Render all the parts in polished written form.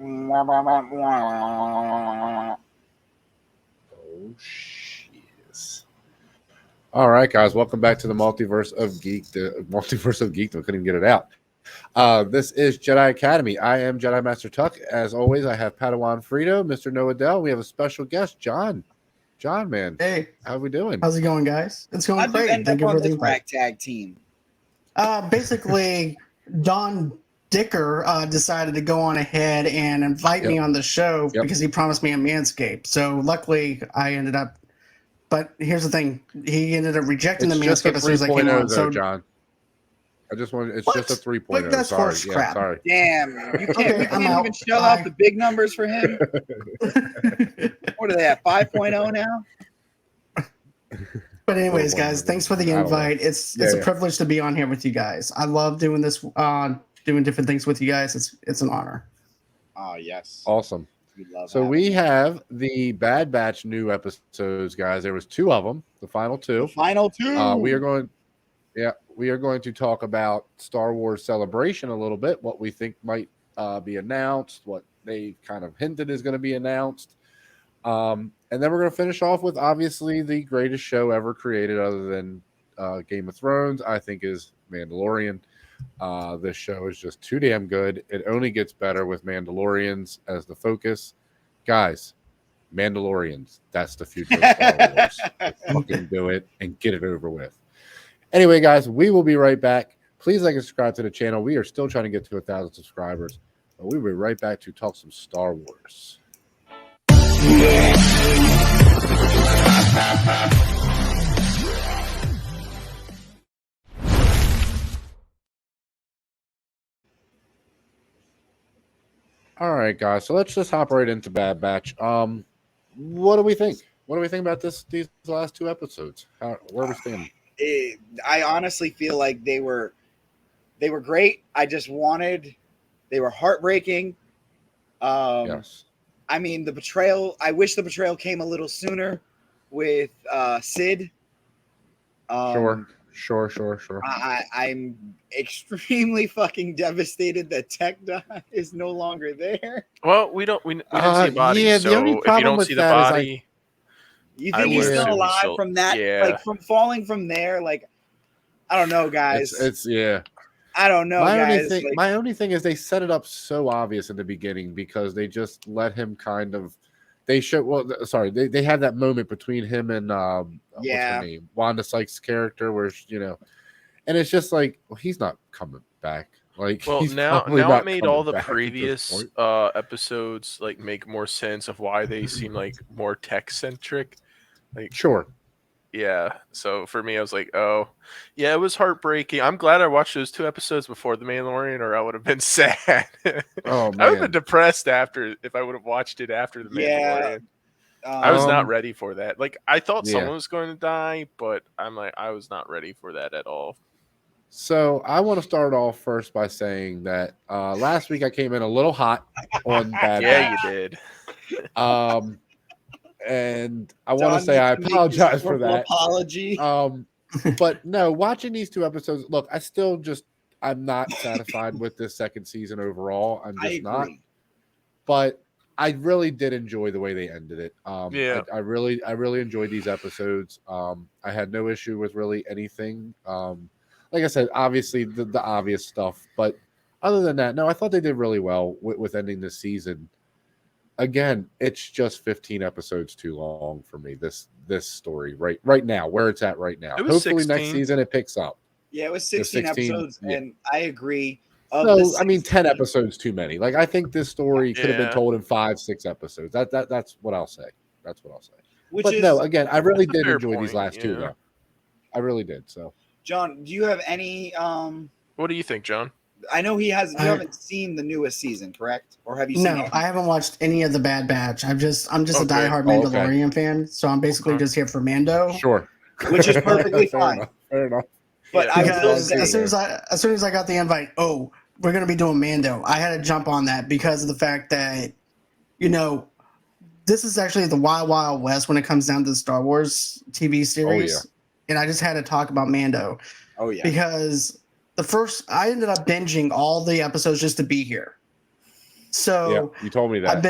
Oh, shit. All right, guys, welcome back to the Multiverse of Geek. The Multiverse of Geek. I couldn't even get it out. This is Jedi Academy. I am Jedi Master Tuck. As always, I have Padawan Frito, Mr. Noah Dell. We have a special guest, John. John, man. Hey, how we doing? How's it going, guys? It's going How'd you great. end Thank up you for on the this invite. ragtag team? Basically, Don Dicker decided to go on ahead and invite me on the show because he promised me a Manscaped. So luckily, I ended up. But here's the thing: he ended up rejecting the Manscaped as soon as I came on. So, John, I just wanted. It's What? just a 3.0. But that's sorry, horse crap. sorry. Damn, you can't, Okay, you I'm can't out. even shell Bye. out the big numbers for him. What are they at, 5.0 now? But anyways, guys, thanks for the invite. It's a privilege to be on here with you guys. I love doing this, doing different things with you guys. It's an honor. Oh yes, Awesome. We have the Bad Batch new episodes, guys. There was 2 of them. The final 2. The final 2. We are going to talk about Star Wars Celebration a little bit. What we think might be announced. What they kind of hinted is going to be announced. And then we're going to finish off with obviously the greatest show ever created, other than Game of Thrones, I think, is Mandalorian. This show is just too damn good. It only gets better with Mandalorians as the focus. Guys, Mandalorians, that's the future of Star Wars. Fucking do it and get it over with. Anyway, guys, we will be right back. Please like and subscribe to the channel. We are still trying to get to 1,000 subscribers. But we'll be right back to talk some Star Wars. All right, guys. So let's just hop right into Bad Batch. What do we think? What do we think about these last 2 episodes? Where are we standing? I honestly feel like they were great. They were heartbreaking. Yes. I mean, the betrayal. I wish the betrayal came a little sooner with Sid. Sure. I'm extremely fucking devastated that Tech is no longer there. Well, we didn't see a body. Yeah, so the only if you problem don't with see the that is, body, you think he's still alive from that? Yeah. Like from falling from there? Like, I don't know, guys. It's yeah. I don't know, guys. My only thing is they set it up so obvious in the beginning because they just let him kind of. They show. Well, sorry, they had that moment between him and what's her name, Wanda Sykes' character, where and it's just like, well, he's not coming back. Like, well, he's now not it made all the back previous episodes like make more sense of why they seem like more tech centric. Like, sure. Yeah, so for me, I was like, oh, yeah, it was heartbreaking. I'm glad I watched those 2 episodes before The Mandalorian, or I would have been sad. Oh, man. I would have been depressed if I would have watched it after The Mandalorian. I was not ready for that. Like, I thought someone was going to die, but I was not ready for that at all. So I want to start off first by saying that last week I came in a little hot on Bad Batch. Yeah, you did. And I want to say I apologize for that. Apology. But no, watching these 2 episodes, look, I'm not satisfied with this second season overall. I'm just not. But I really did enjoy the way they ended it. I really enjoyed these episodes. I had no issue with really anything. Like I said, obviously the obvious stuff, but other than that, no, I thought they did really well with ending this season. Again, it's just 15 episodes too long for me. This story right now, where it's at right now. Hopefully 16. Next season it picks up. Yeah, it was 16 episodes, and I agree. No, I mean 10 episodes too many. Like, I think this story could have been told in 5-6 episodes. That's what I'll say. That's what I'll say. No, again, I really did enjoy these last 2 though. I really did. So, John, do you have any? What do you think, John? I know you haven't seen the newest season, correct? Or have you seen it? No, I haven't watched any of the Bad Batch. I'm just a diehard Mandalorian fan, so I'm basically just here for Mando. Sure. Which is perfectly fine. Fair enough. But as soon as I got the invite, we're gonna be doing Mando, I had to jump on that because of the fact that, this is actually the Wild Wild West when it comes down to the Star Wars TV series. Oh, yeah. And I just had to talk about Mando. Oh yeah. Because I ended up binging all the episodes just to be here. So you told me that.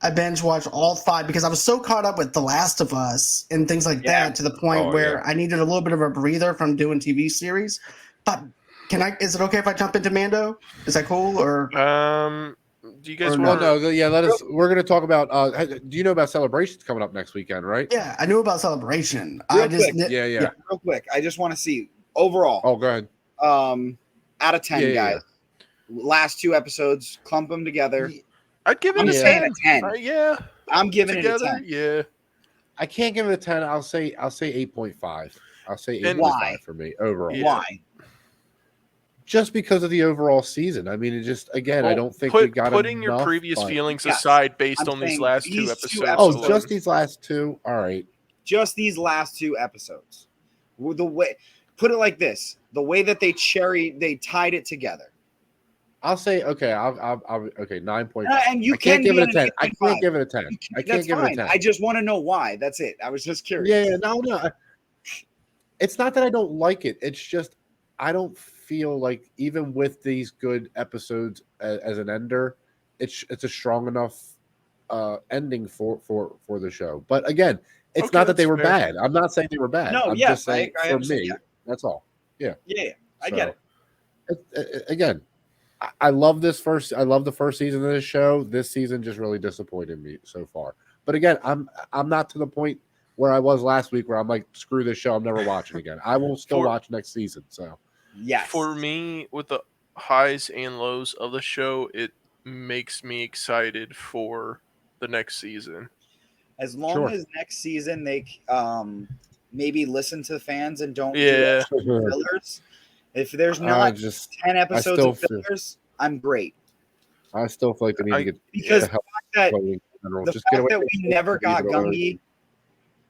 I binge watched all 5 because I was so caught up with The Last of Us and things like that to the point where I needed a little bit of a breather from doing TV series. But is it okay if I jump into Mando? Is that cool? Or do you guys want? Well, no, let us. We're going to talk about. Do you know about Celebrations coming up next weekend, right? Yeah, I knew about Celebration. Real quick. I just want to see overall. Oh, go ahead. Out of 10, guys. Last 2 episodes, clump them together. I'd give it a 10. I'm giving it a 10. Yeah. I can't give it a 10. I'll say 8.5. I'll say 8.5 for me overall. Why? Just because of the overall season. I mean, it just again, I don't think we got putting your previous feelings aside based on these last 2 episodes. Oh, just these last 2. All right. Just these last 2 episodes. The way, put it like this: the way that they tied it together. I'll say okay. I'll okay 9.5. And you can't give it a 10. I can't give it a 10. I can't give it a 10. I just want to know why. That's it. I was just curious. Yeah, no. It's not that I don't like it. It's just I don't feel like even with these good episodes as an ender, it's a strong enough ending for the show. But again, it's not that they were bad. I'm not saying they were bad. No, I'm just saying for me, that's all. Yeah, I get it. Again, I love this first. I love the first season of this show. This season just really disappointed me so far. But again, I'm not to the point where I was last week where I'm like, screw this show. I'm never watching again. I will still watch next season. So yes, for me, with the highs and lows of the show, it makes me excited for the next season. As long as next season they maybe listen to the fans and don't do fillers. If there's not 10 episodes of fillers, I'm great. I still feel like they need to get because the fact that we never got Gungi,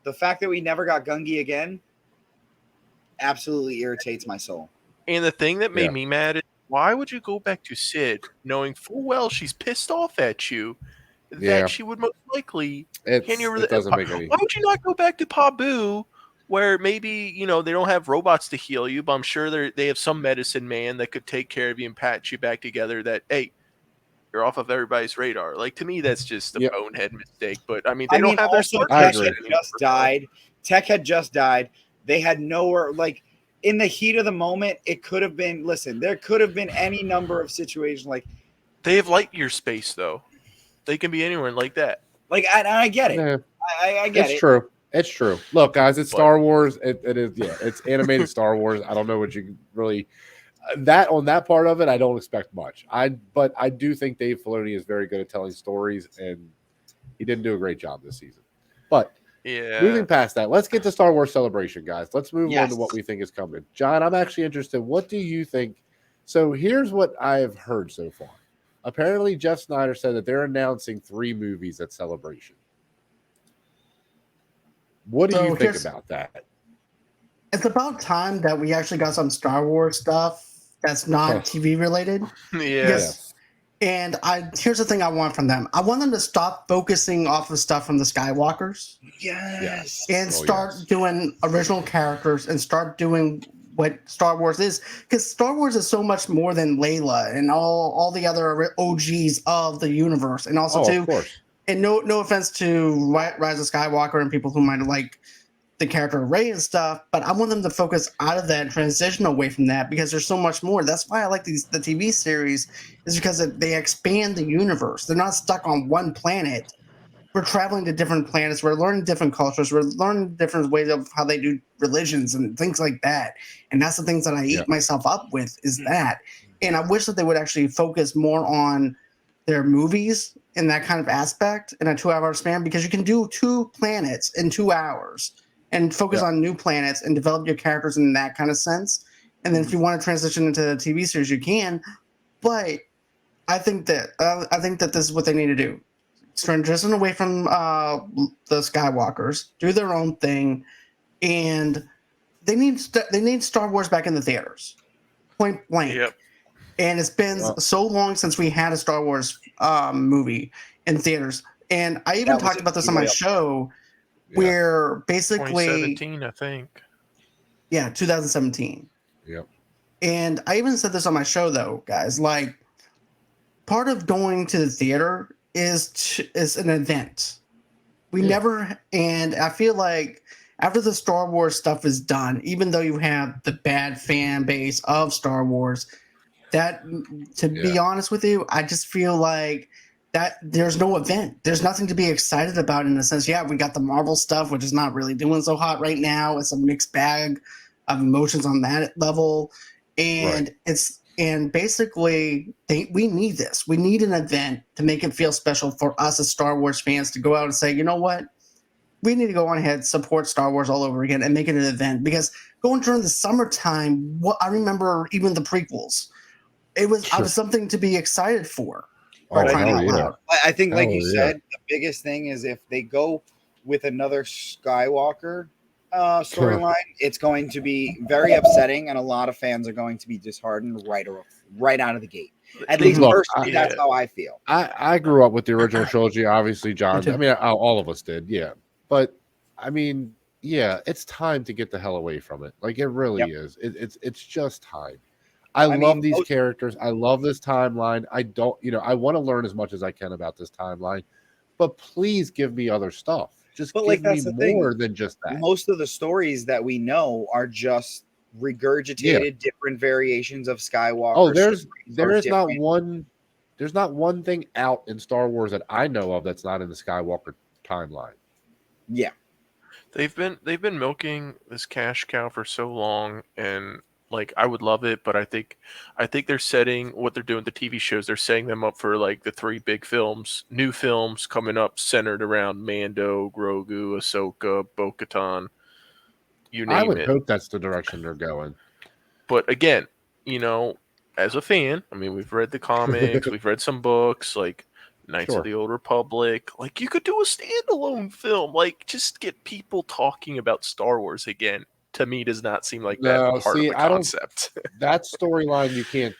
the fact that we never got Gungi again, absolutely irritates my soul. And the thing that made me mad is why would you go back to Sid knowing full well she's pissed off at you that she would most likely hand you over the Empire? Why would you not go back to Pabu? Where maybe, they don't have robots to heal you, but I'm sure they have some medicine man that could take care of you and patch you back together that, hey, you're off of everybody's radar. Like, to me, that's just a bonehead mistake. But, they don't have their sword. Tech had just died. They had nowhere, like, in the heat of the moment, it could have been, there could have been any number of situations. Like, they have light year space, though. They can be anywhere like that. Like, I get it. Yeah. I get it. It's true. It's true. Look, guys, it's Star Wars. It is, it's animated Star Wars. I don't know what you really on that part of it. I don't expect much. But I do think Dave Filoni is very good at telling stories, and he didn't do a great job this season. But moving past that, let's get to Star Wars Celebration, guys. Let's move on to what we think is coming. John, I'm actually interested. What do you think? So here's what I have heard so far. Apparently, Jeff Snyder said that they're announcing 3 movies at Celebration. What do you think about that? It's about time that we actually got some Star Wars stuff that's not TV related. Yes. And here's the thing I want from them. I want them to stop focusing off of stuff from the Skywalkers. Yes. And start doing original characters and start doing what Star Wars is. Because Star Wars is so much more than Layla and all the other OGs of the universe. And also, of course. And no offense to Rise of Skywalker and people who might like the character of Rey and stuff, but I want them to focus out of that and transition away from that because there's so much more. That's why I like the TV series, is because they expand the universe. They're not stuck on one planet. We're traveling to different planets. We're learning different cultures. We're learning different ways of how they do religions and things like that. And that's the things that I eat myself up with, is that. And I wish that they would actually focus more on their movies in that kind of aspect in a 2-hour span, because you can do 2 planets in 2 hours and focus on new planets and develop your characters in that kind of sense. And then if you want to transition into a TV series, you can. But I think that this is what they need to do: transition away from the Skywalkers, do their own thing, and they need Star Wars back in the theaters, point blank. Yep. And it's been so long since we had a Star Wars movie in theaters. And I even talked about this on my show, where basically 2017, I think. Yeah, 2017. Yep. And I even said this on my show, though, guys. Like, part of going to the theater is an event. We never, and I feel like after the Star Wars stuff is done, even though you have the bad fan base of Star Wars, that, to be honest with you, I just feel like that there's no event. There's nothing to be excited about in a sense. Yeah, we got the Marvel stuff, which is not really doing so hot right now. It's a mixed bag of emotions on that level. And and basically we need this. We need an event to make it feel special for us as Star Wars fans to go out and say, you know what? We need to go on ahead, support Star Wars all over again and make it an event. Because going during the summertime, I remember even the prequels. I was something to be excited for. I think, like you said, the biggest thing is if they go with another Skywalker storyline, it's going to be very upsetting, and a lot of fans are going to be disheartened right out of the gate. At least personally, that's how I feel. I grew up with the original trilogy, obviously, John. I mean, all of us did, yeah. But I mean, it's time to get the hell away from it. Like, it really is. It's just time. I love these characters. I love this timeline. I don't, I want to learn as much as I can about this timeline, but please give me other stuff. Just give me more than just that. Most of the stories that we know are just regurgitated different variations of Skywalker. Oh, there's not one thing out in Star Wars that I know of that's not in the Skywalker timeline. Yeah. They've been milking this cash cow for so long, and like, I would love it, but I think they're setting what they're doing. The TV shows, they're setting them up for like the 3 big films, new films coming up centered around Mando, Grogu, Ahsoka, Bo-Katan. You name it. I would hope that's the direction they're going. But again, as a fan, I mean, we've read the comics, we've read some books, like Knights of the Old Republic. Like, you could do a standalone film, like just get people talking about Star Wars again. To me, does not seem like that part of the concept. That storyline you can't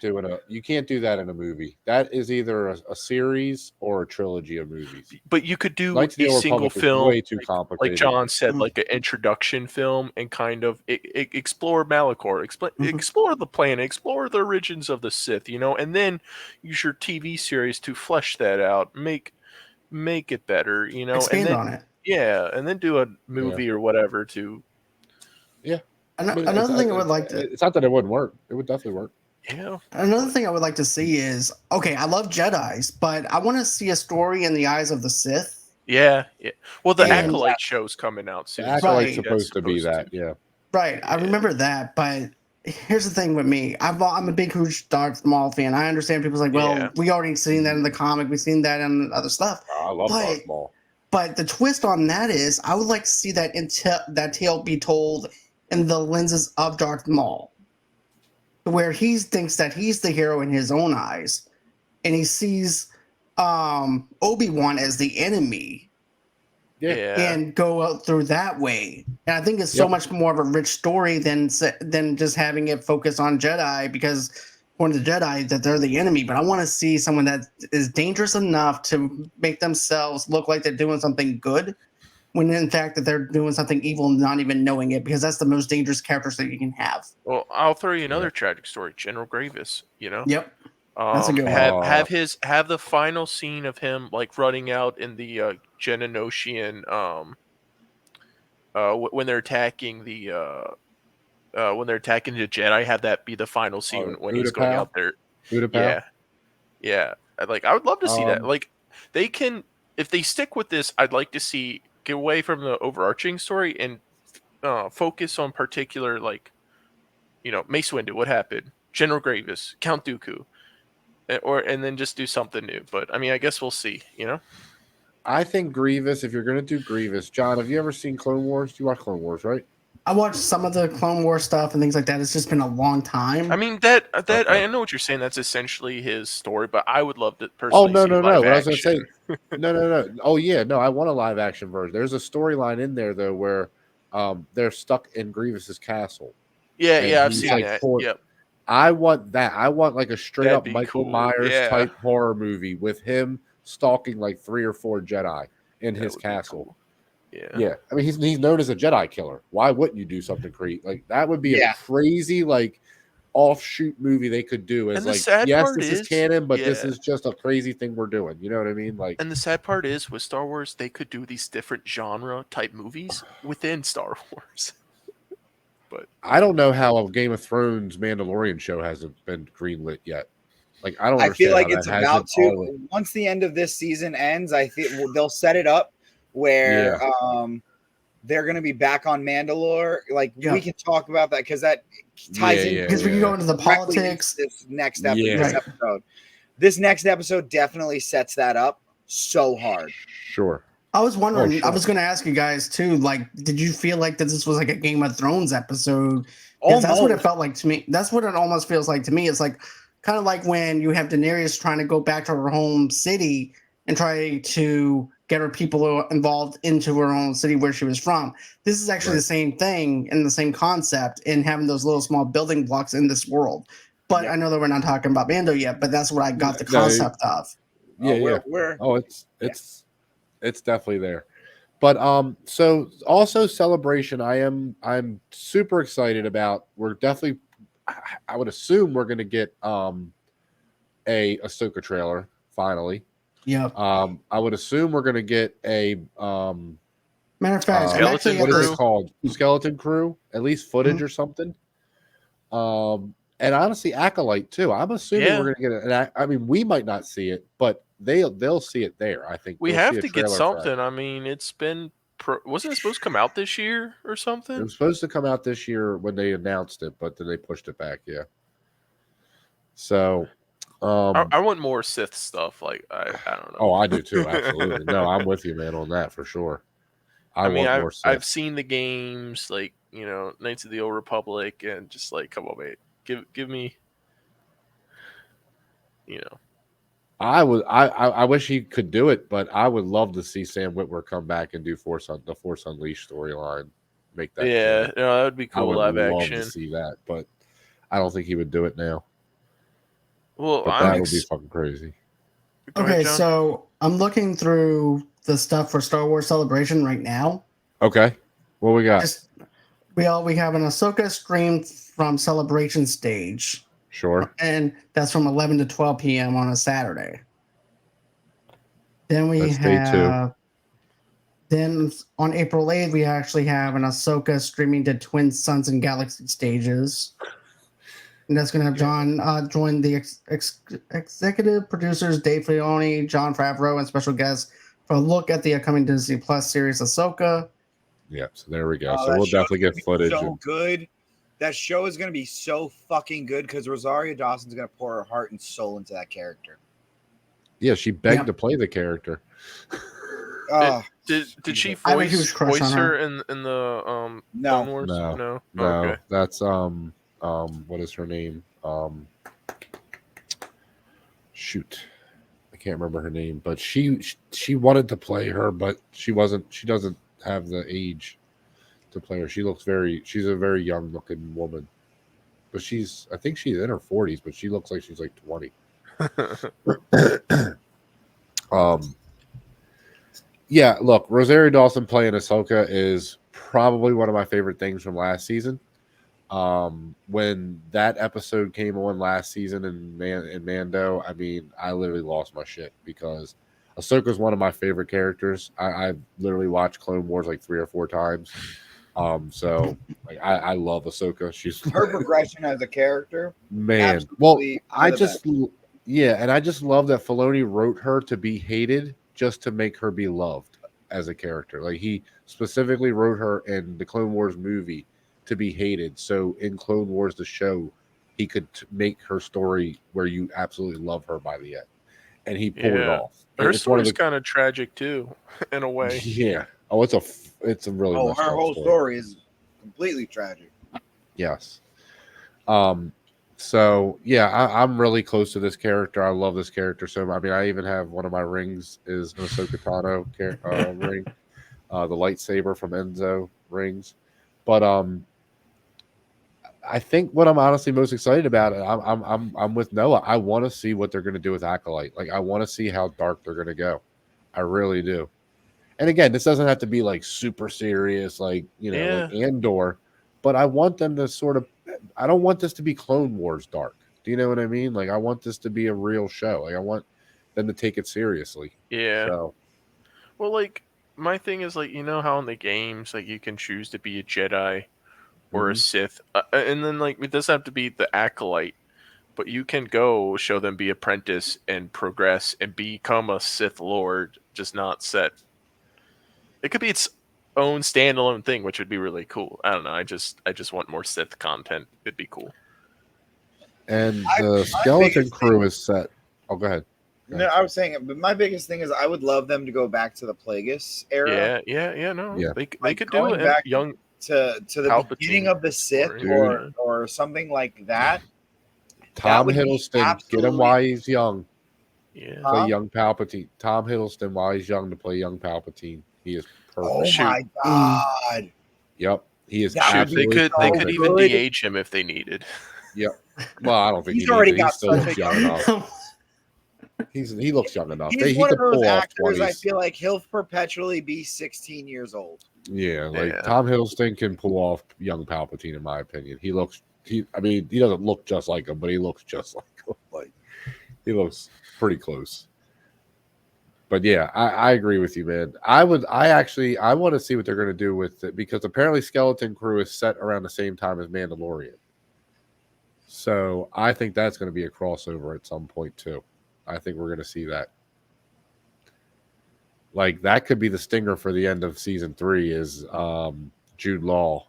do that in a movie. That is either a series or a trilogy of movies. But you could do a single film, way too complicated. Like John said, like an introduction film, and kind of explore Malachor, explore the planet, explore the origins of the Sith, and then use your TV series to flesh that out, make it better, expand on it. Yeah, and then do a movie or whatever to. Yeah. Another thing I would like to... It's not that it wouldn't work. It would definitely work. Yeah. Another thing I would like to see is, okay, I love Jedis, but I want to see a story in the eyes of the Sith. Yeah. Well, the Acolyte show's coming out soon. The Acolyte's supposed to be that, yeah. Right. I remember that, but here's the thing with me. I'm a big, huge Darth Maul fan. I understand people's like, well, we already seen that in the comic. We've seen that in other stuff. I love Darth Maul. But the twist on that is, I would like to see that tale be told in the lenses of Darth Maul, where he thinks that he's the hero in his own eyes, and he sees Obi-Wan as the enemy, and go out through that way. And I think it's so much more of a rich story than just having it focus on Jedi, because according to Jedi that they're the enemy. But I want to see someone that is dangerous enough to make themselves look like they're doing something good, when in fact that they're doing something evil, not even knowing it, because that's the most dangerous characters that you can have. Well, I'll throw you another tragic story, General Grievous. Yep, that's a good one. Have the final scene of him like running out in the Geonosian, when they're attacking the Jedi. Have that be the final scene when he's going out there. Yeah. Like, I would love to see that. Like, they can, if they stick with this, I'd like to see. Get away from the overarching story and focus on particular, like, Mace Windu, what happened, General Grievous, Count Dooku, and then just do something new. But I mean, I guess we'll see. I think Grievous. If you're gonna do Grievous, John, have you ever seen Clone Wars? You watch Clone Wars, right? I watched some of the Clone Wars stuff and things like that. It's just been a long time. I mean, that I know what you're saying. That's essentially his story, but I would love to personally. Oh no! What I was gonna say. No. Oh yeah, no. I want a live action version. There's a storyline in there though where they're stuck in Grievous's castle. Yeah, I've seen that. Yep. I want that. I want like a straight up Michael Myers type horror movie with him stalking like 3 or 4 Jedi in his castle. Cool. Yeah. I mean, he's known as a Jedi killer. Why wouldn't you do something like that? Would be a crazy, like, offshoot movie they could do. Is like, yes, this is canon, but this is just a crazy thing we're doing. You know what I mean? Like, and the sad part is with Star Wars, they could do these different genre type movies within Star Wars. But I don't know how a Game of Thrones Mandalorian show hasn't been greenlit yet. Like, I don't. I feel like it's about to. Once the end of this season ends, I think they'll set it up where they're going to be back on Mandalore. Like we can talk about that because that ties in because we can go into the politics. This next episode, this next episode definitely sets that up so hard. Sure. I was wondering. I was going to ask you guys too. Like, did you feel like that this was like a Game of Thrones episode? Because that's what it felt like to me. That's what it almost feels like to me. It's like kind of like when you have Daenerys trying to go back to her home city and try to get her people involved into her own city where she was from. This is actually the same thing and the same concept in having those little small building blocks in this world. But I know that we're not talking about Mando yet, but that's what I got the concept of. It's definitely there. But so also Celebration, I'm super excited about. We're definitely, I would assume we're gonna get a Ahsoka trailer finally. Yeah. I would assume we're gonna get a matter of fact, what is it called? Skeleton Crew, at least footage or something. And honestly, Acolyte too. I'm assuming we're gonna get it. I mean, we might not see it, but they'll see it there. I think we have to get something. I mean, it's been wasn't it supposed to come out this year or something? It was supposed to come out this year when they announced it, but then they pushed it back. Yeah. So. I want more Sith stuff. Like I don't know. Oh, I do too. Absolutely. No, I'm with you, man, on that for sure. I mean, I've seen the games, like, you know, Knights of the Old Republic, and just like, come on, mate, give me, you know. I wish he could do it, but I would love to see Sam Witwer come back and do the Force Unleashed storyline. Make that. Yeah, no, that would be cool. Live action. Love to see that, but I don't think he would do it now. Well, but that would be fucking crazy. Okay, so I'm looking through the stuff for Star Wars Celebration right now. Okay, what we got? We have an Ahsoka stream from Celebration stage. Sure. And that's from 11 to 12 p.m. on a Saturday. Then we have. Then on April 8th, we actually have an Ahsoka streaming to Twin Suns and Galaxy stages. And that's going to have John join the executive producers Dave Filoni, Jon Favreau, and special guests for a look at the upcoming Disney Plus series Ahsoka. Yeah, so there we go. So we'll definitely get footage. So good. That show is going to be so fucking good because Rosario Dawson's going to pour her heart and soul into that character. Yeah, she begged to play the character. Did she voice her in the no. Wars? No. Okay. That's what is her name? Shoot, I can't remember her name, but she wanted to play her, but she doesn't have the age to play her. She's a very young looking woman, but I think she's in her 40s, but she looks like she's like 20. Yeah, look, Rosario Dawson playing Ahsoka is probably one of my favorite things from last season. When that episode came on last season in Mando, I mean, I literally lost my shit because Ahsoka's one of my favorite characters. I've literally watched Clone Wars like 3 or 4 times. So like I love Ahsoka. She's her progression as a character. Man, well, I just love that Filoni wrote her to be hated just to make her be loved as a character. Like he specifically wrote her in the Clone Wars movie to be hated. So in Clone Wars, the show, he could make her story where you absolutely love her by the end. And he pulled it off. Her story's kind of tragic too, in a way. Yeah. Oh, it's a really her whole story is completely tragic. Yes. So yeah, I'm really close to this character. I love this character so. I mean, I even have one of my rings is an Ahsoka Tano ring, the lightsaber from Enzo rings. But I think what I'm honestly most excited about, I'm with Noah. I want to see what they're going to do with Acolyte. Like, I want to see how dark they're going to go. I really do. And again, this doesn't have to be like super serious, like like Andor, but I want them to sort of I don't want this to be Clone Wars dark. Do you know what I mean? Like, I want this to be a real show. Like, I want them to take it seriously. Yeah. So, well, like, my thing is, like, you know how in the games, like, you can choose to be a Jedi or a Sith, and then, like, it doesn't have to be the acolyte, but you can go show them be apprentice and progress and become a Sith Lord, just not set. It could be its own standalone thing, which would be really cool. I don't know. I just want more Sith content. It'd be cool. And the skeleton crew is set. Oh, go ahead. No, I was saying, but my biggest thing is I would love them to go back to the Plagueis era. Yeah. They like could do it back young to the Palpatine beginning of the Sith or something like that. Tom Hiddleston, get him while he's young. Yeah, play young Palpatine. Tom Hiddleston while he's young to play young Palpatine. He is perfect. Oh my god! Yep, he is. They could even de-age him if they needed. Yep. Well, I don't think he's already got. He still looks young enough. He looks young enough. He's one of those actors. I feel like he'll perpetually be 16 years old. Yeah, Tom Hiddleston can pull off young Palpatine, in my opinion. He doesn't look just like him, but he looks just like him. Like, he looks pretty close. But yeah, I agree with you, man. I want to see what they're going to do with it, because apparently Skeleton Crew is set around the same time as Mandalorian. So I think that's going to be a crossover at some point too. I think we're going to see that. Like, that could be the stinger for the end of season 3 is Jude Law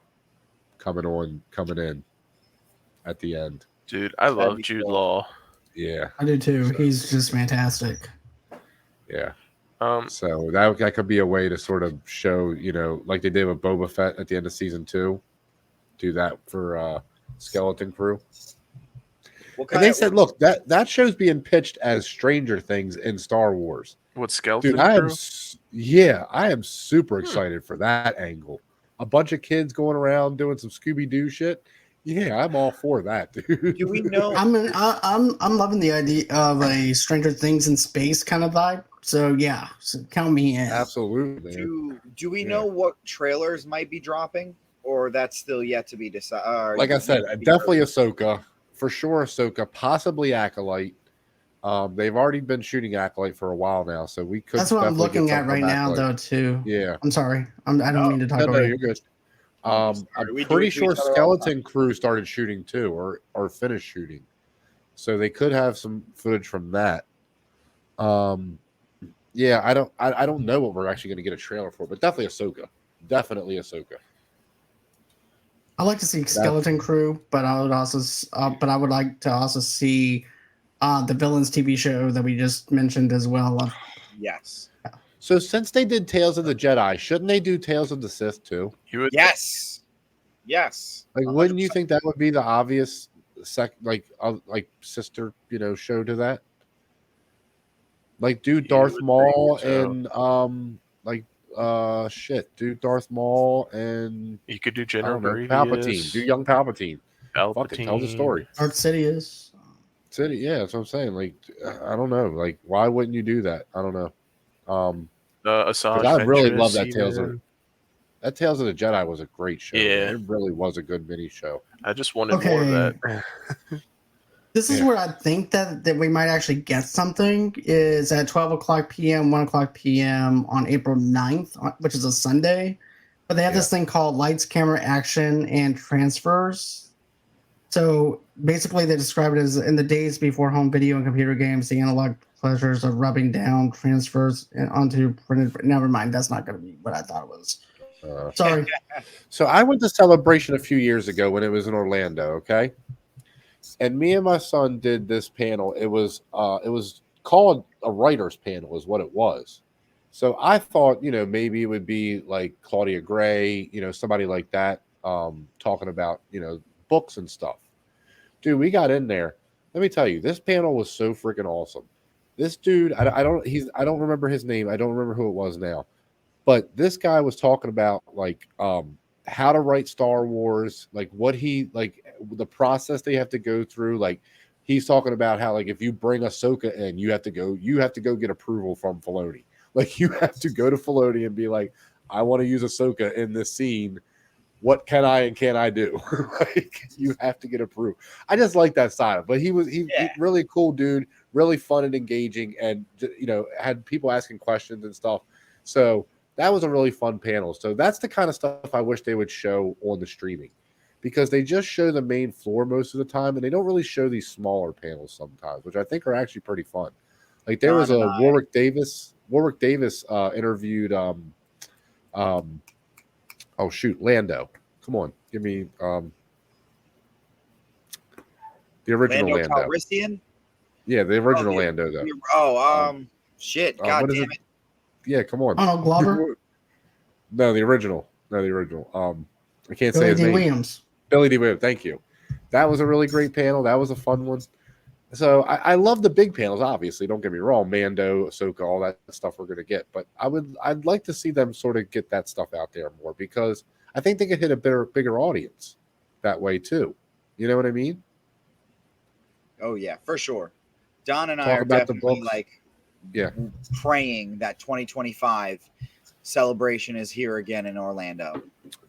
coming in at the end. Dude, I love Jude Law. Yeah, I do too. He's just fantastic. Yeah. So that could be a way to sort of show, like they did with Boba Fett at the end of season 2. Do that for Skeleton Crew. And they said, look, that show's being pitched as Stranger Things in Star Wars. What, Skeleton Crew? I am super excited for that angle. A bunch of kids going around doing some Scooby-Doo shit. Yeah, I'm all for that, dude. Do we know? I'm loving the idea of a Stranger Things in space kind of vibe. So yeah, count me in. Absolutely. Do we know what trailers might be dropping, or that's still yet to be decided? Like I said, definitely Ahsoka. For sure, Ahsoka, possibly Acolyte. They've already been shooting Acolyte for a while now, so we could. That's what I'm looking at right now, though. Too. Yeah. I'm sorry. I don't mean to talk over you. You're good. I'm pretty sure Skeleton Crew started shooting too, or finished shooting, so they could have some footage from that. Yeah, I don't know what we're actually going to get a trailer for, but definitely Ahsoka. I like to see Skeleton Crew, but I would like to also see the Villains TV show that we just mentioned as well. Yes. So since they did Tales of the Jedi, shouldn't they do Tales of the Sith too? Yes. Like, 100%. Wouldn't you think that would be the obvious sister, show to that? Like, do Darth Maul and do Darth Maul and you could do General Palpatine. Do young Palpatine. Fuck it, tell the story. Darth Sidious. Yeah, that's what I'm saying. Like, I don't know. Like, why wouldn't you do that? I don't know. I really love that Tales of the Jedi was a great show. Yeah, it really was a good mini show. I just wanted more of that. This is where I think that we might actually get something is at 12 o'clock p.m., 1 o'clock p.m. on April 9th, which is a Sunday. But they have this thing called Lights, Camera, Action, and Transfers. So basically they describe it as in the days before home video and computer games, the analog pleasures of rubbing down transfers onto printed. Never mind, that's not going to be what I thought it was. Sorry. So I went to Celebration a few years ago when it was in Orlando, okay? And me and my son did this panel. It was called a writer's panel is what it was. So I thought, maybe it would be like Claudia Gray, somebody like that, talking about, books and stuff. Dude, we got in there. Let me tell you, this panel was so freaking awesome. This dude, I don't remember his name. I don't remember who it was now. But this guy was talking about like how to write Star Wars, like the process they have to go through. Like, he's talking about how, like, if you bring Ahsoka in, you have to go get approval from Filoni. Like, you have to go to Filoni and be like, I want to use Ahsoka in this scene. what can I and can't I do? Like, you have to get approved. I just like that side of it. But he really cool dude, really fun and engaging, and had people asking questions and stuff. So that was a really fun panel. So that's the kind of stuff I wish they would show on the streaming, because they just show the main floor most of the time, and they don't really show these smaller panels sometimes, which I think are actually pretty fun. Like there was a Warwick Davis interviewed Lando. Come on, give me the original Lando. Calrissian? Yeah, the original Lando though. Shit, god damn it. Yeah, come on. Arnold Glover? No, the original. I can't say his name. Williams. Billy D. Williams. Thank you. That was a really great panel. That was a fun one. So I love the big panels, obviously. Don't get me wrong. Mando, Ahsoka, all that stuff we're going to get. But I'd like to see them sort of get that stuff out there more, because I think they could hit a bigger audience that way too. You know what I mean? Oh, yeah, for sure. Don and I are definitely praying that 2025 celebration is here again in Orlando.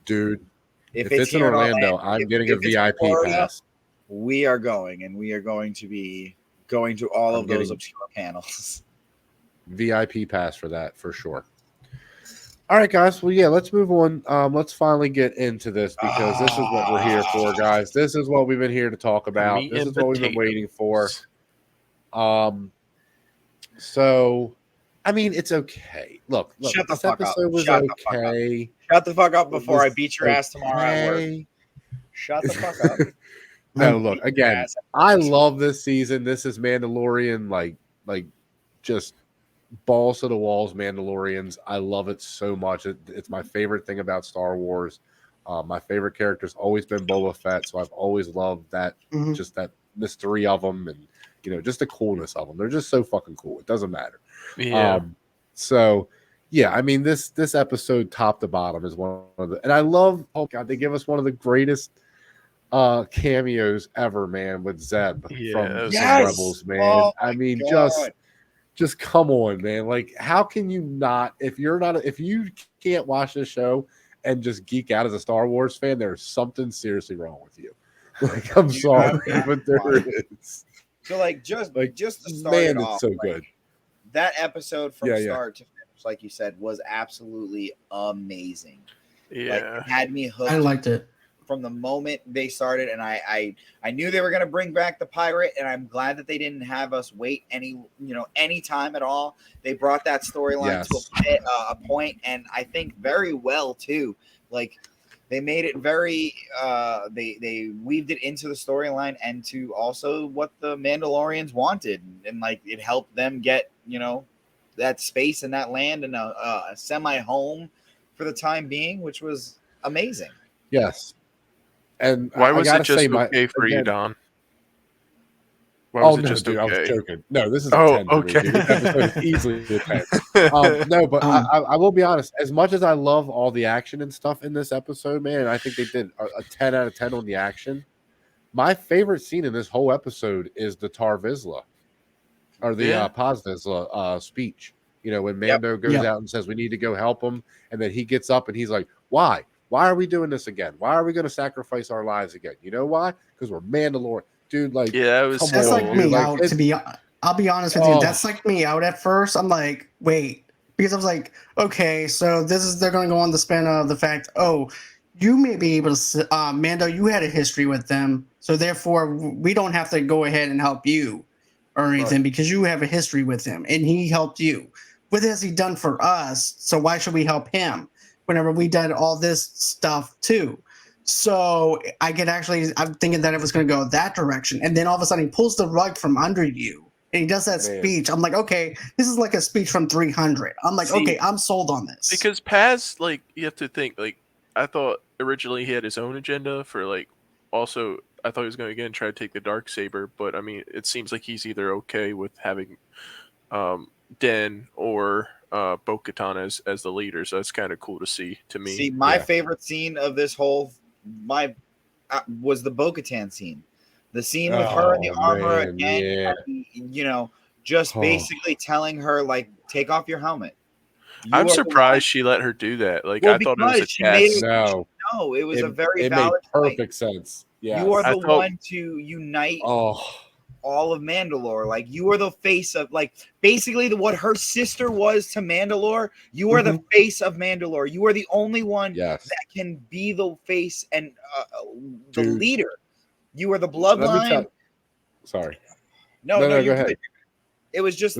Dude, if it's in Orlando, I'm getting a VIP pass. We are going, and we are going to be going to all of those obscure panels. VIP pass for that, for sure. All right, guys. Well, yeah, let's move on. Let's finally get into this, because this is what we're here for, guys. This is what we've been here to talk about. This is what we've been waiting for. So, I mean, it's okay. Look, Shut the this fuck episode up. was okay. Shut the fuck up before I beat your ass tomorrow at work. Shut the fuck up. No, look, again, I love this season. This is Mandalorian, like just balls to the walls Mandalorians. I love it so much. It's my favorite thing about Star Wars. My favorite character's always been Boba Fett, so I've always loved that, just that mystery of them, and just the coolness of them. They're just so fucking cool. It doesn't matter. Yeah. So yeah, I mean, this episode top to bottom is one of the, and I love, oh god, they give us one of the greatest cameos ever, man, with Zeb from Rebels, man. Oh, I mean, God. just come on, man. Like, how can you not, if you can't watch this show and just geek out as a Star Wars fan, there's something seriously wrong with you. Like, I'm sorry, but there is. So, just to start it off, it's so good. That episode from start to finish, like you said, was absolutely amazing. Yeah, it had me hooked. I liked it from the moment they started, and I knew they were going to bring back the pirate, and I'm glad that they didn't have us wait any time at all. They brought that storyline to a point, and I think very well too. Like, they made it very they weaved it into the storyline and to also what the Mandalorians wanted, and it helped them get that space and that land and a semi home for the time being, which was amazing. Yes. And why was it just okay for you, Don? Why was it just okay? I was joking. No, this is a 10 okay. For me, dude. This episode is easily a 10. No, but I will be honest. As much as I love all the action and stuff in this episode, man, I think they did a 10 out of 10 on the action. My favorite scene in this whole episode is the Tar Vizsla, or the Paz Vizsla speech. When Mando goes out and says, we need to go help him, and then he gets up and he's like, why? Why are we doing this again? Why are we going to sacrifice our lives again? You know why? Because we're Mandalorian. Dude, that's like me out, to be I'll be honest with you. That's like me out at first. I'm like, wait. Because I was like, okay, so they're going to go on the spin of the fact, you may be able to, Mando, you had a history with them, so therefore we don't have to go ahead and help you or anything because you have a history with him and he helped you. What has he done for us? So why should we help him whenever we did all this stuff too? So I'm thinking that it was going to go that direction. And then all of a sudden he pulls the rug from under you and he does that speech. I'm like, okay, this is like a speech from 300. I'm like, okay, I'm sold on this. Because Paz, you have to think, I thought originally he had his own agenda for also I thought he was going to again try to take the Darksaber, but I mean, it seems like he's either okay with having Den or Bo-Katan as the leader, so that's kind of cool to see to me. See, my favorite scene of this whole was the Bo-Katan scene. The scene with her in the armor again, just basically telling her take off your helmet. I'm surprised she let her do that. I thought it was a test. No, it was a very it valid made perfect sense. Yes. You are the one to unite all of Mandalore. Like, you are the face of, like, basically what her sister was to Mandalore. You are the face of Mandalore. You are the only one that can be the face and the leader. You are the bloodline. Sorry. No, go ahead. It was just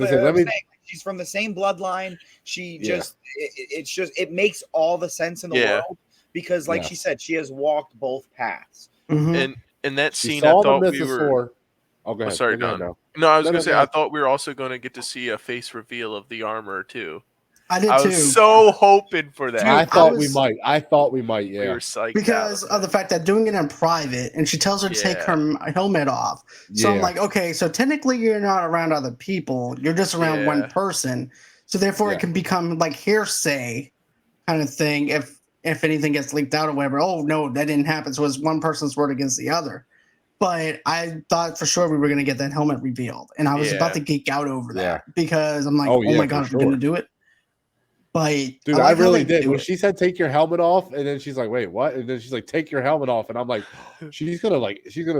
she's from the same bloodline. She just it makes all the sense in the world because, like she said, she has walked both paths. And in that scene, I thought we were. Oh, go ahead. Sorry, Don. No, I was going to say I thought we were also going to get to see a face reveal of the armor too. I did too. I was so hoping for that. I thought we might. Yeah. We were psyched because of the fact that doing it in private, and she tells her to take her helmet off. So I'm like, okay, so technically you're not around other people. You're just around one person. So therefore, it can become like hearsay kind of thing if anything gets leaked out or whatever. Oh no, that didn't happen. So it's one person's word against the other. But I thought for sure we were going to get that helmet revealed, and I was about to geek out over that because I'm like, oh my god, we're going to do it. But dude, I really did. When she said take your helmet off, and then she's like, wait, what? And then she's like, take your helmet off, and I'm like, she's gonna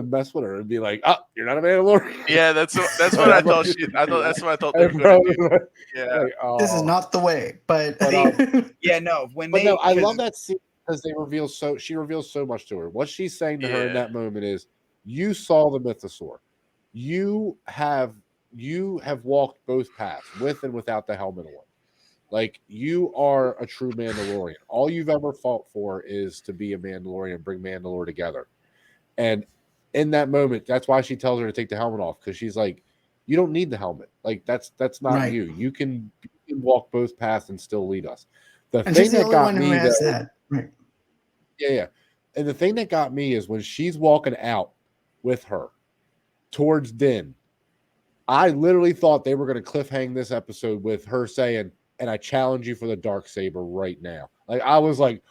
mess with her and be like, oh, you're not a Mandalorian. Yeah, that's what I thought. That's what I thought they were going to do. Yeah, like, this is not the way. But I love that scene because she reveals so much to her. What she's saying to her in that moment is, you saw the mythosaur. You have walked both paths, with and without the helmet on. Like, you are a true Mandalorian. All you've ever fought for is to be a Mandalorian, bring Mandalore together. And in that moment, that's why she tells her to take the helmet off, because she's like, you don't need the helmet. Like, that's not you. You can walk both paths and still lead us. The thing that got me and the thing that got me is when she's walking out with her towards Din, I literally thought they were going to cliffhang this episode with her saying, and I challenge you for the Darksaber right now. Like, I was like,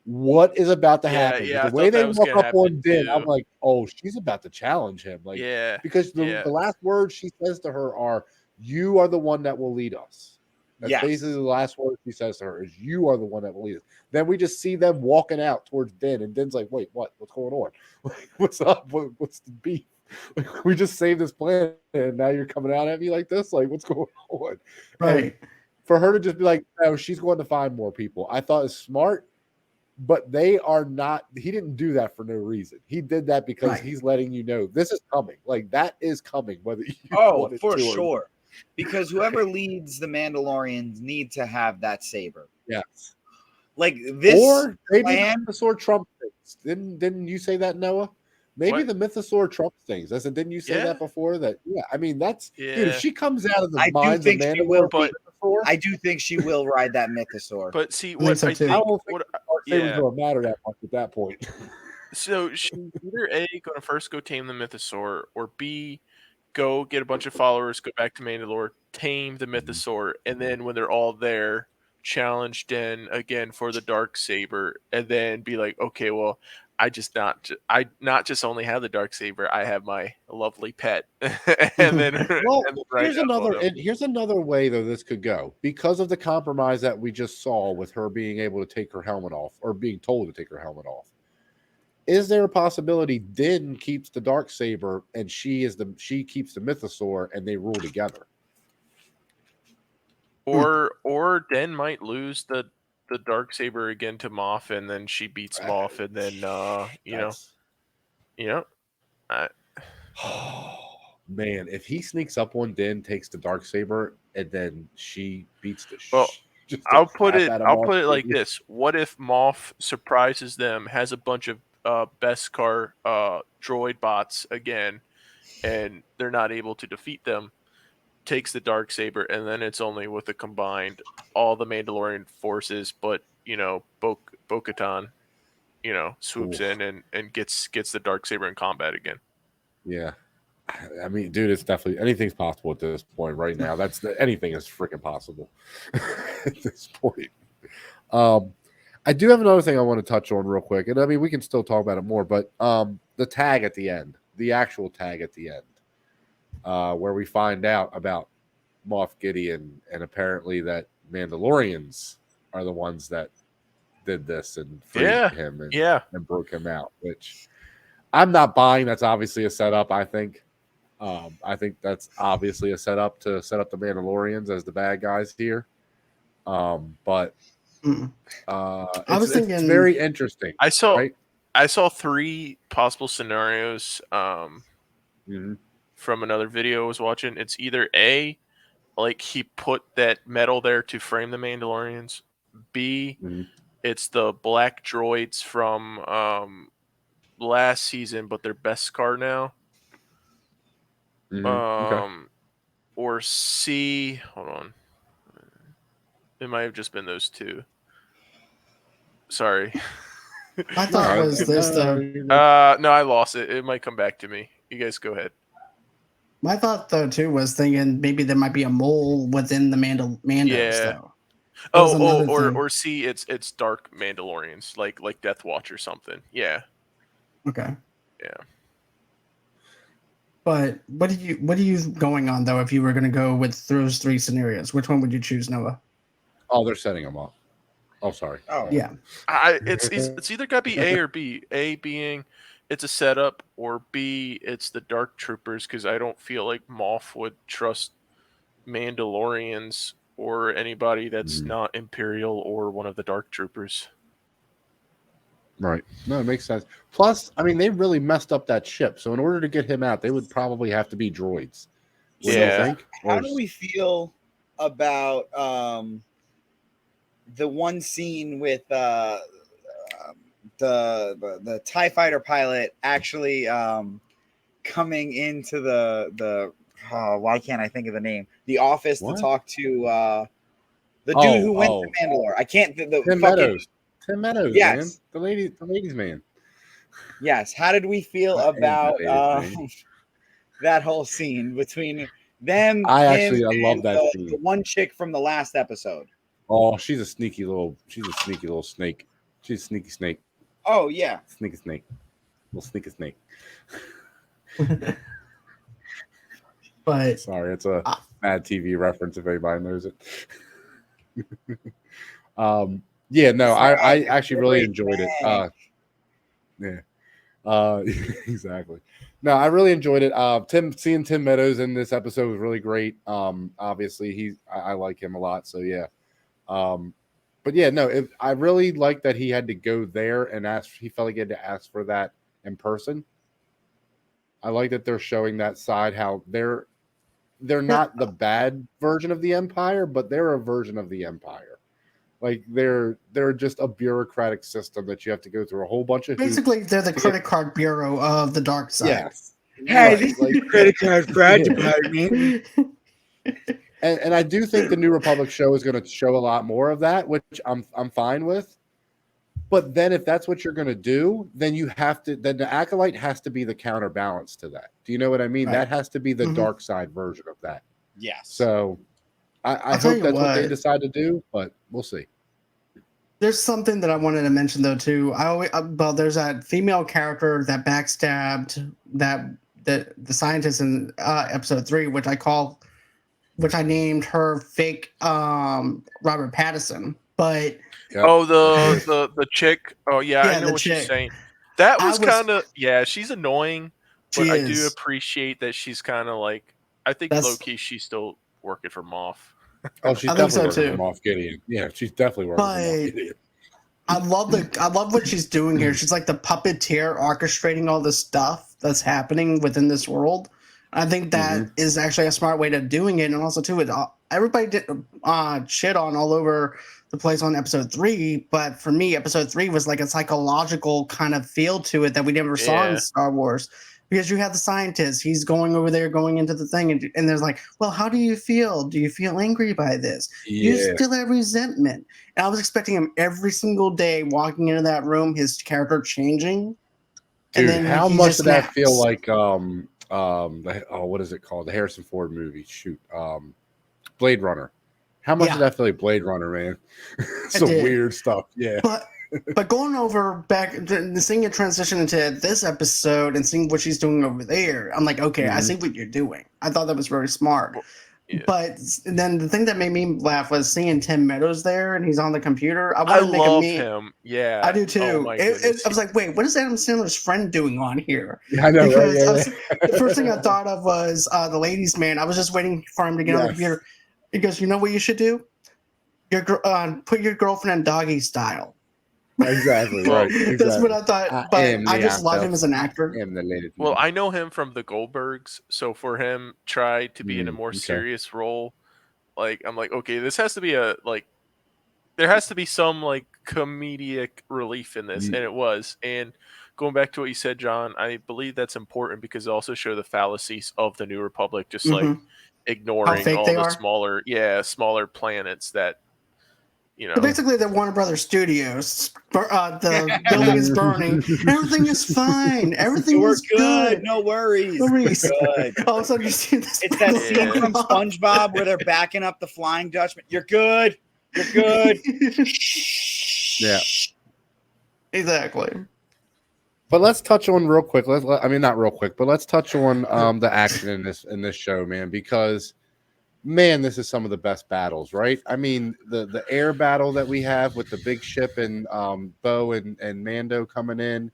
what is about to happen? Yeah, the way they walk up on Din, I'm like, oh, she's about to challenge him. Like, because the last words she says to her are, you are the one that will lead us. That's basically the last word she says to her is, you are the one that will lead us. Then we just see them walking out towards Din, and Din's like, wait, what? What's going on? What's up? What's the beef? Like, we just saved this planet, and now you're coming out at me like this? Like, what's going on? Right. And for her to just be like, no, she's going to find more people, I thought is smart, but they are not. He didn't do that for no reason. He did that because he's letting you know this is coming. like, that is coming, whether you want it for to sure. Because whoever leads the Mandalorians need to have that saber. Yes. Like this, or maybe the Mythosaur Trump things. Didn't you say that, Noah? Maybe the Mythosaur Trump things. I said, didn't you say that before? That I mean, that's dude. If she comes out of the minds of Mandalore, I do think she will ride that Mythosaur. But see, I don't think sabers don't matter that much at that point. So she's either A, going to first go tame the Mythosaur, or B, go get a bunch of followers, go back to Mandalore, tame the Mythosaur, and then when they're all there, challenge Den again for the Darksaber, and then be like, okay, well, I not just only have the Darksaber, I have my lovely pet. And then, here's another way though this could go, because of the compromise that we just saw with her being able to take her helmet off, or being told to take her helmet off. Is there a possibility Din keeps the Darksaber and she keeps the Mythosaur and they rule together? Or Den might lose the Darksaber again to Moff, and then she beats Moff, and then man, if he sneaks up on Din, takes the Darksaber, and then she beats the I'll put it like this. What if Moff surprises them, has a bunch of Beskar droid bots again, and they're not able to defeat them, takes the Darksaber, and then it's only with a combined all the Mandalorian forces, but Bo-Katan, swoops in and gets the Darksaber in combat again. Yeah. I mean, dude, it's definitely anything's possible at this point right now. Anything is freaking possible at this point. I do have another thing I want to touch on real quick, and I mean we can still talk about it more, but the tag at the end, the actual tag at the end, where we find out about Moff Gideon, and apparently that Mandalorians are the ones that did this and freed him and broke him out, which I'm not buying. That's obviously a setup, I think. I think that's obviously a setup to set up the Mandalorians as the bad guys here. But I was thinking it's very interesting. I saw 3 possible scenarios from another video I was watching. It's either A, like he put that metal there to frame the Mandalorians. B, it's the black droids from last season, but they're Beskar now. Okay. Or C, hold on. It might have just been those 2. Sorry. I thought it was this though. No, I lost it. It might come back to me. You guys go ahead. My thought though too was thinking maybe there might be a mole within the Mandos though. Or C, it's dark Mandalorians, like Death Watch or something. Yeah. Okay. Yeah. But what are you going on though? If you were going to go with those 3 scenarios, which one would you choose, Noah? Oh, they're setting them up. Oh, sorry. Oh, yeah. It's either got to be A or B. A being it's a setup, or B it's the Dark Troopers, because I don't feel like Moff would trust Mandalorians or anybody that's not Imperial or one of the Dark Troopers. Right. No, it makes sense. Plus, I mean, they really messed up that ship. So in order to get him out, they would probably have to be droids. Think? How do we feel about the one scene with the TIE fighter pilot actually coming into the why can't I think of the name? The office to talk to the dude who went to Mandalore. I can't. Tim Meadows, yes. Man. The ladies' man. Yes. How did we feel about that whole scene between them? I love that scene. The one chick from the last episode. Oh, she's a sneaky little snake. She's a sneaky snake. Oh yeah. Sneaky snake. Little sneaky snake. But sorry, it's a bad TV reference if anybody knows it. Yeah, no, I actually really enjoyed it. Exactly. No, I really enjoyed it. Seeing Tim Meadows in this episode was really great. Obviously I like him a lot, so yeah. But yeah, no, I really like that he had to go there and he felt like he had to ask for that in person. I like that they're showing that side, how they're not the bad version of the Empire, but they're a version of the Empire. Like they're just a bureaucratic system that you have to go through a whole bunch of basically they're the credit card bureau of the dark side. Yes. Hey, this is credit card fraud department. And I do think the New Republic show is going to show a lot more of that, which I'm fine with. But then if that's what you're going to do, then then the Acolyte has to be the counterbalance to that. Do you know what I mean? Right. That has to be the dark side version of that. Yes. So I hope that's what they decide to do, but we'll see. There's something that I wanted to mention though too. There's that female character that backstabbed the scientist in episode 3, which I named her fake Robert Pattinson. But the chick. Oh yeah, I know what you're saying. That was kind of she's annoying, but I do appreciate that she's kind of like, I think low key she's still working for Moff. Oh, she's definitely working for Moff Gideon. Yeah, she's definitely working for Moff Gideon. I love what she's doing here. She's like the puppeteer orchestrating all this stuff that's happening within this world. I think that is actually a smart way to doing it, and also too, everybody did shit on all over the place on episode 3, but for me, episode 3 was like a psychological kind of feel to it that we never saw in Star Wars. Because you have the scientist, he's going over there, going into the thing, and there's like, well, how do you feel? Do you feel angry by this? You still have resentment. And I was expecting him every single day walking into that room, his character changing. Dude, and then how much did that feel like what is it called? The Harrison Ford movie. Blade Runner. How much did that feel like Blade Runner, man? Some weird stuff. Yeah. But going over back, seeing it transition into this episode and seeing what she's doing over there, I'm like, okay, I see what you're doing. I thought that was very smart. But then the thing that made me laugh was seeing Tim Meadows there, and he's on the computer. I love him. Yeah, I do too. Oh my goodness. I was like, wait, what is Adam Sandler's friend doing on here? Yeah, I know, because the first thing I thought of was the ladies' man. I was just waiting for him to get on the computer. He goes, you know what you should do? Put your girlfriend in doggy style. Exactly right. Exactly. That's what I thought. But I just love him as an actor. Well, I know him from the Goldbergs, so for him try to be in a more serious role, like I'm like, okay, this has to be there has to be some like comedic relief in this, and it was. And going back to what you said, John, I believe that's important because it also show the fallacies of the New Republic, just like ignoring all the smaller planets that. So basically, the Warner Brothers Studios. The building is burning. Everything is fine. Everything is good. No worries. Good. All of a sudden, you see this. It's that scene from SpongeBob where they're backing up the Flying Dutchman. You're good. You're good. Yeah. Exactly. But let's touch on real quick. Not real quick, but let's touch on the action in this show, man, because. Man, this is some of the best battles, right? I mean, the air battle that we have with the big ship and Bo and Mando coming in,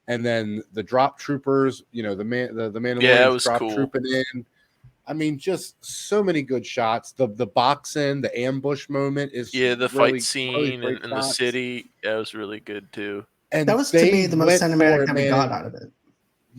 and then the drop troopers, the Mandalorian drop trooping in. I mean, just so many good shots. The boxing, the ambush moment is the really, fight scene in the city. That was really good too. And that was to me the most cinematic that we got out of it.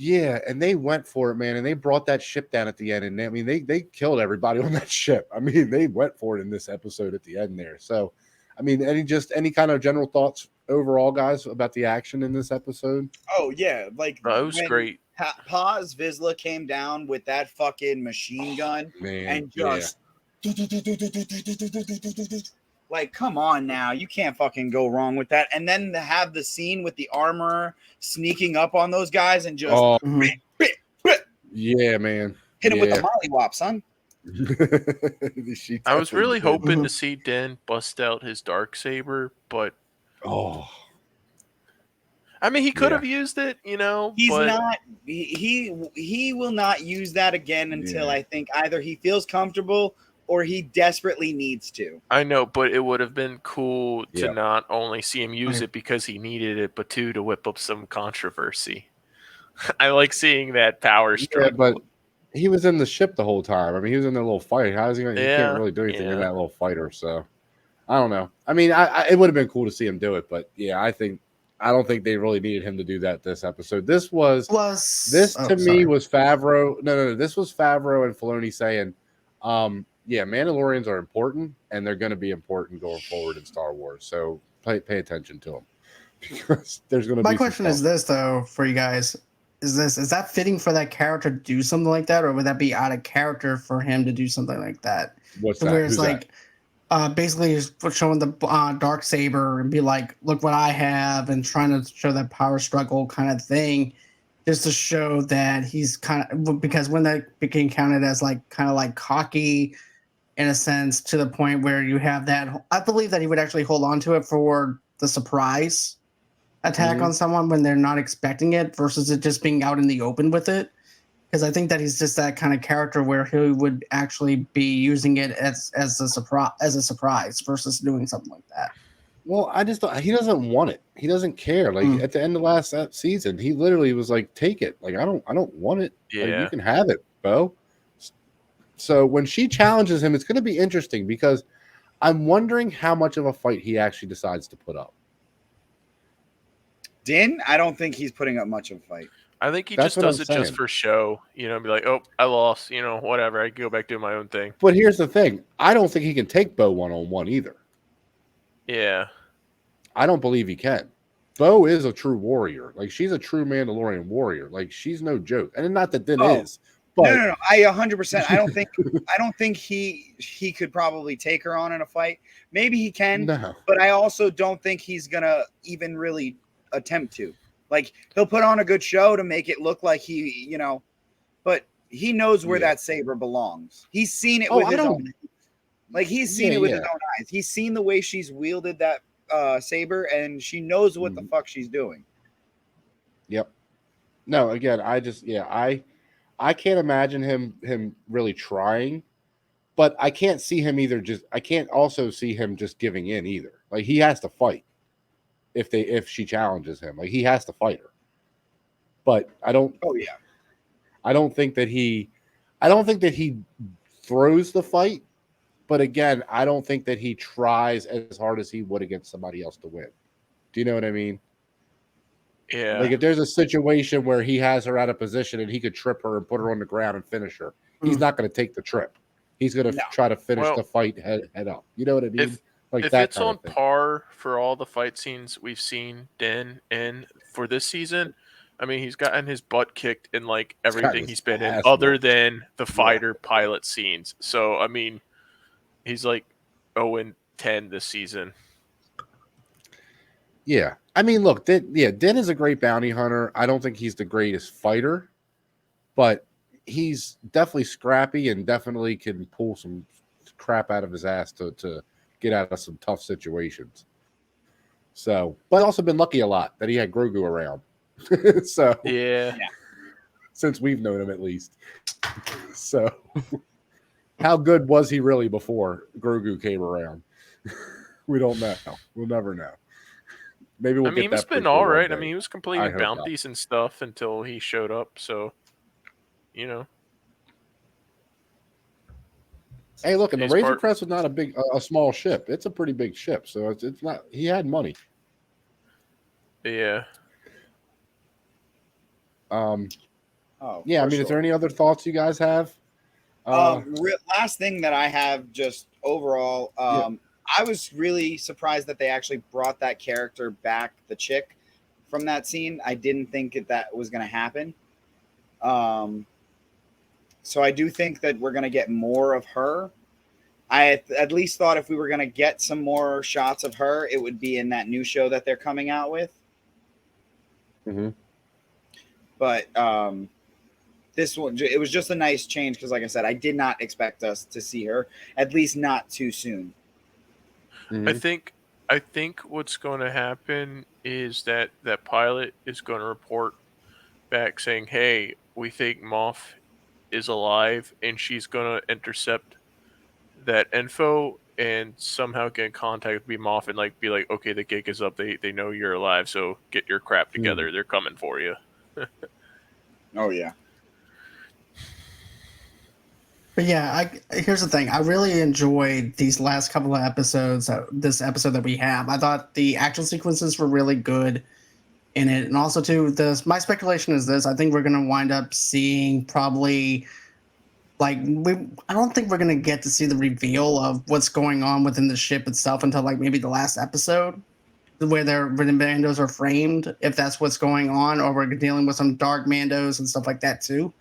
Yeah, and they went for it, man, and they brought that ship down at the end, and they killed everybody on that ship. I mean, they went for it in this episode at the end there. So, I mean, any kind of general thoughts overall, guys, about the action in this episode? Oh yeah, it was great. Paz Vizsla came down with that fucking machine gun and just like, come on now, you can't fucking go wrong with that. And then to have the scene with the armor sneaking up on those guys and just yeah, man, hit him with the mollywop, son. I was really hoping to see Den bust out his darksaber, but I mean, he could have used it, He's not. He will not use that again until I think either he feels comfortable or he desperately needs to. I know, but it would have been cool to not only see him use it because he needed it, but to whip up some controversy. I like seeing that power struggle. Yeah, but he was in the ship the whole time. I mean, he was in the little fight. How is he? He can't really do anything in that little fighter. So I don't know. I mean, it would have been cool to see him do it, but I don't think they really needed him to do that this episode. This was me was Favreau. No. This was Favreau and Filoni saying, Mandalorians are important, and they're going to be important going forward in Star Wars. So pay attention to them because there's going to be. My question is this though for you guys: is that fitting for that character to do something like that, or would that be out of character for him to do something like that? What's that? Where it's basically just showing the dark saber and be like, look what I have, and trying to show that power struggle kind of thing, just to show that he's kind of, because when that became counted as kind of cocky in a sense, to the point where you have that, I believe that he would actually hold on to it for the surprise attack on someone when they're not expecting it versus it just being out in the open with it. Because I think that he's just that kind of character where he would actually be using it as a surprise versus doing something like that. Well, I just thought he doesn't want it. He doesn't care. At the end of last season, he literally was like, "Take it. I don't want it. Yeah, you can have it, Bo." So when she challenges him, it's going to be interesting because I'm wondering how much of a fight he actually decides to put up. Din, I don't think he's putting up much of a fight. I think he just does it just for show, be like, oh, I lost, whatever. I can go back doing my own thing. But here's the thing. I don't think he can take Bo one-on-one either. Yeah. I don't believe he can. Bo is a true warrior. She's a true Mandalorian warrior. She's no joke. And not that Din is. But... No. I 100%. I don't think he could probably take her on in a fight. Maybe he can. No. But I also don't think he's going to even really attempt to. He'll put on a good show to make it look like he, but he knows where that saber belongs. He's seen it with his own. He's seen it with his own eyes. He's seen the way she's wielded that saber, and she knows what the fuck she's doing. Yep. No, again, I can't imagine him really trying, but I can't see him either. I can't also see him just giving in either. Like he has to fight if she challenges him. Like he has to fight her. But I don't. Oh yeah. I don't think that he throws the fight. But again, I don't think that he tries as hard as he would against somebody else to win. Do you know what I mean? Yeah. Like if there's a situation where he has her out of position and he could trip her and put her on the ground and finish her, he's not going to take the trip. He's going to try to finish the fight head up. You know what I mean? If it's on par for all the fight scenes we've seen Den in for this season, I mean, he's gotten his butt kicked in like everything he's been in, other than the fighter pilot scenes. So I mean, he's like 0-10 this season. Yeah. I mean, look, Den is a great bounty hunter. I don't think he's the greatest fighter, but he's definitely scrappy and definitely can pull some crap out of his ass to get out of some tough situations. So, but also been lucky a lot that he had Grogu around. So, yeah. Since we've known him at least. So, how good was he really before Grogu came around? We don't know. We'll never know. Maybe we'll he's been all right. I mean, he was completing bounties and stuff until he showed up. So, you know. Hey, look, and the Razor Crest was not a small ship. It's a pretty big ship. So it's not. He had money. Yeah. I mean, is there any other thoughts you guys have? Last thing that I have, just overall, I was really surprised that they actually brought that character back, the chick, from that scene. I didn't think that was going to happen. So I do think that we're going to get more of her. I at least thought if we were going to get some more shots of her, it would be in that new show that they're coming out with. Mm-hmm. But this one, it was just a nice change because, like I said, I did not expect us to see her, at least not too soon. Mm-hmm. I think what's going to happen is that pilot is going to report back saying, "Hey, we think Moff is alive," and she's going to intercept that info and somehow get in contact with Moff and be like, "Okay, the gig is up. They know you're alive, so get your crap together. They're coming for you." Oh yeah. But yeah, here's the thing. I really enjoyed these last couple of episodes, this episode that we have. I thought the action sequences were really good in it. And also, too, my speculation is this. I think we're going to wind up seeing probably, I don't think we're going to get to see the reveal of what's going on within the ship itself until, maybe the last episode, where the Mandos are framed, if that's what's going on, or we're dealing with some dark Mandos and stuff like that, too.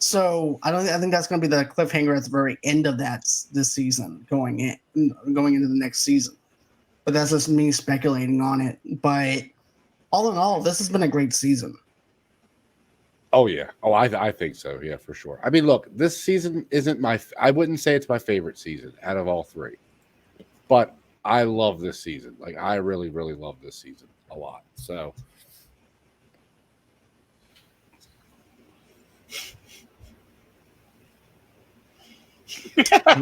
So I think that's going to be the cliffhanger at the very end of this season, going into the next season. But that's just me speculating on it. But all in all, this has been a great season. Oh yeah. Oh, I think so. Yeah, for sure. I mean, look, this season isn't I wouldn't say it's my favorite season out of all three, but I love this season. I really, really love this season a lot. So. All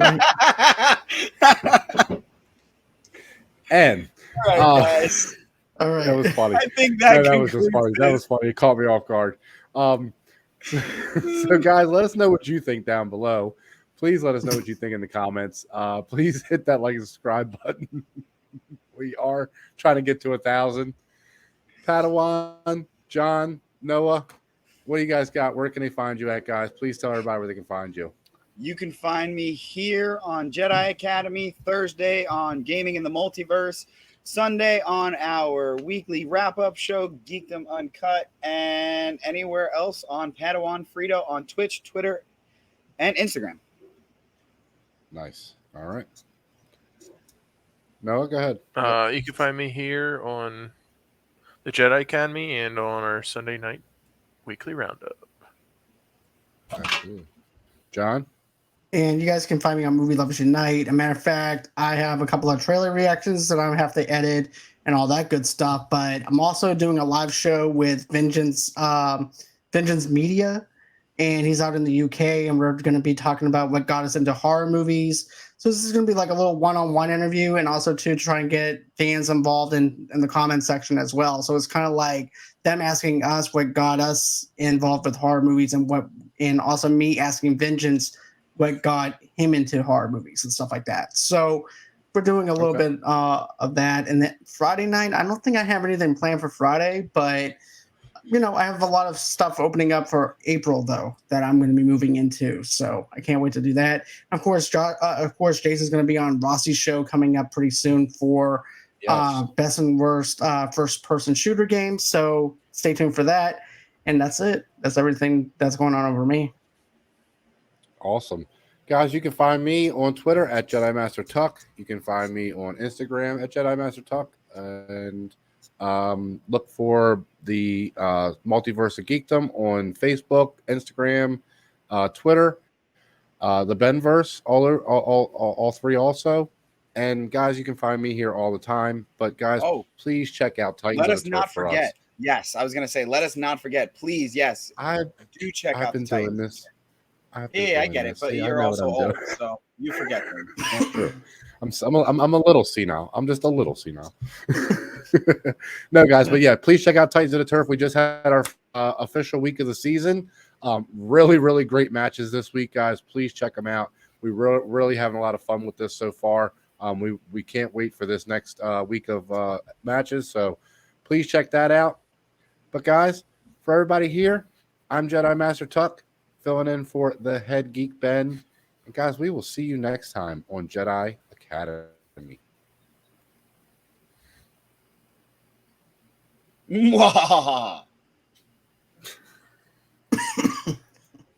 And right, guys. All right. That was funny. I think that was just funny. That was funny. It caught me off guard. So guys, let us know what you think down below. Please let us know what you think in the comments. Please hit that like and subscribe button. We are trying to get to 1,000. Padawan, John, Noah, what do you guys got? Where can they find you at, guys? Please tell everybody where they can find you. You can find me here on Jedi Academy, Thursday on Gaming in the Multiverse, Sunday on our weekly wrap-up show, Geekdom Uncut, and anywhere else on Padawan Frito on Twitch, Twitter, and Instagram. Nice. All right. Noah, go ahead. You can find me here on the Jedi Academy and on our Sunday night weekly roundup. Absolutely. John? And you guys can find me on Movie Lovers Unite. As a matter of fact, I have a couple of trailer reactions that I have to edit and all that good stuff. But I'm also doing a live show with Vengeance Media. and he's out in the UK, and we're going to be talking about what got us into horror movies. So this is going to be like a little one-on-one interview, and also to try and get fans involved in the comment section as well. So it's kind of like them asking us what got us involved with horror movies, and also me asking Vengeance what got him into horror movies and stuff like that. So we're doing a little bit of that. And then Friday night, I don't think I have anything planned for Friday, but I have a lot of stuff opening up for April though that I'm going to be moving into, so I can't wait to do that. Of course, Jason's going to be on Rossi's show coming up pretty soon for best and worst first-person shooter games. So stay tuned for that. And that's it. That's everything that's going on over me. Awesome. Guys, you can find me on Twitter at Jedi Master Tuck. You can find me on Instagram at Jedi Master Tuck. And look for the Multiverse of Geekdom on Facebook, Instagram, Twitter, the Benverse, all three also. And guys, you can find me here all the time. But guys, please check out Titans. Let us not forget. Yes, I was going to say, let us not forget. Please, yes, do check out the Titans. Doing this. Yeah, I get it, but you're also old, so you forget things. I'm a little senile. I'm just a little senile. No, guys, but yeah, please check out Titans of the Turf. We just had our official week of the season. Really, really great matches this week, guys. Please check them out. We really having a lot of fun with this so far. We can't wait for this next week of matches. So please check that out. But guys, for everybody here, I'm Jedi Master Tuck, filling in for the head geek Ben. And guys, we will see you next time on Jedi Academy. Mwahaha.